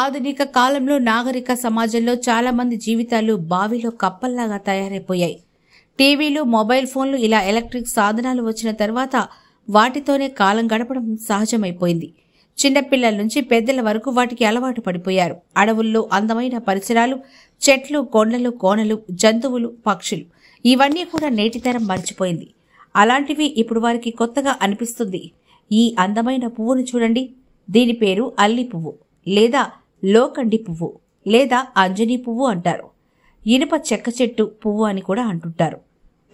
ఆధునిక కాలంలో నాగరిక సమాజంలో చాలా మంది జీవితాలు బావిలో కప్పల్లాగా తయారైపోయాయి. టీవీలు, మొబైల్ ఫోన్లు ఇలా ఎలక్ట్రిక్ సాధనాలు వచ్చిన తర్వాత వాటితోనే కాలం గడపడం సహజమైపోయింది. చిన్నపిల్లల నుంచి పెద్దల వరకు వాటికి అలవాటు పడిపోయారు. అడవుల్లో అందమైన పరిసరాలు, చెట్లు, కొండలు, కోనలు, జంతువులు, పక్షులు ఇవన్నీ కూడా నేటితరం మర్చిపోయింది. అలాంటివి ఇప్పుడు వారికి కొత్తగా అనిపిస్తుంది. ఈ అందమైన పువ్వును చూడండి, దీని పేరు అల్లి పువ్వు లేదా లోకండి పువ్వు లేదా అంజనీ పువ్వు అంటారు. ఇనుప చెక్క చెట్టు పువ్వు అని కూడా అంటుంటారు.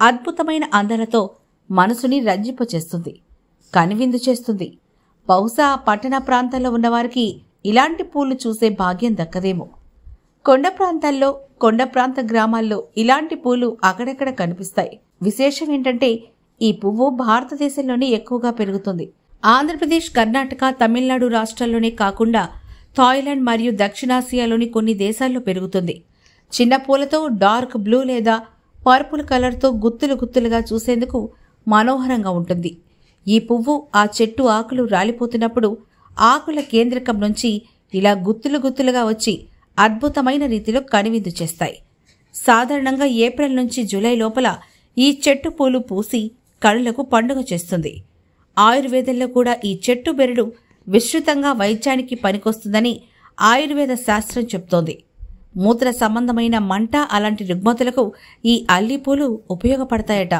అద్భుతమైన అందాలతో మనసుని రంజింపచేస్తుంది, కనువిందు చేస్తుంది. బహుశా పట్టణ ప్రాంతాల్లో ఉన్నవారికి ఇలాంటి పూలు చూసే భాగ్యం దక్కదేమో. కొండ ప్రాంతాల్లో, కొండ ప్రాంత గ్రామాల్లో ఇలాంటి పూలు అక్కడక్కడ కనిపిస్తాయి. విశేషం ఏంటంటే ఈ పువ్వు భారతదేశంలోనే ఎక్కువగా పెరుగుతుంది. ఆంధ్రప్రదేశ్, కర్ణాటక, తమిళనాడు రాష్ట్రాల్లోనే కాకుండా థాయిలాండ్ మరియు దక్షిణాసియాలోని కొన్ని దేశాల్లో పెరుగుతుంది. చిన్న పూలతో డార్క్ బ్లూ లేదా పర్పుల్ కలర్తో గుత్తులు గుత్తులుగా చూసేందుకు మనోహరంగా ఉంటుంది. ఈ పువ్వు ఆ చెట్టు ఆకులు రాలిపోతున్నప్పుడు ఆకుల కేంద్రకం నుంచి ఇలా గుత్తులు గుత్తులుగా వచ్చి అద్భుతమైన రీతిలో కనువిందు చేస్తాయి. సాధారణంగా ఏప్రిల్ నుంచి జూలై లోపల ఈ చెట్టు పూలు పూసి కళ్ళకు పండుగ చేస్తుంది. ఆయుర్వేదంలో కూడా ఈ చెట్టు బెరడు విస్తృతంగా వైద్యానికి పనికొస్తుందని ఆయుర్వేద శాస్త్రం చెప్తోంది. మూత్ర సంబంధమైన మంట అలాంటి రుగ్మతులకు ఈ అల్లిపూలు ఉపయోగపడతాయట.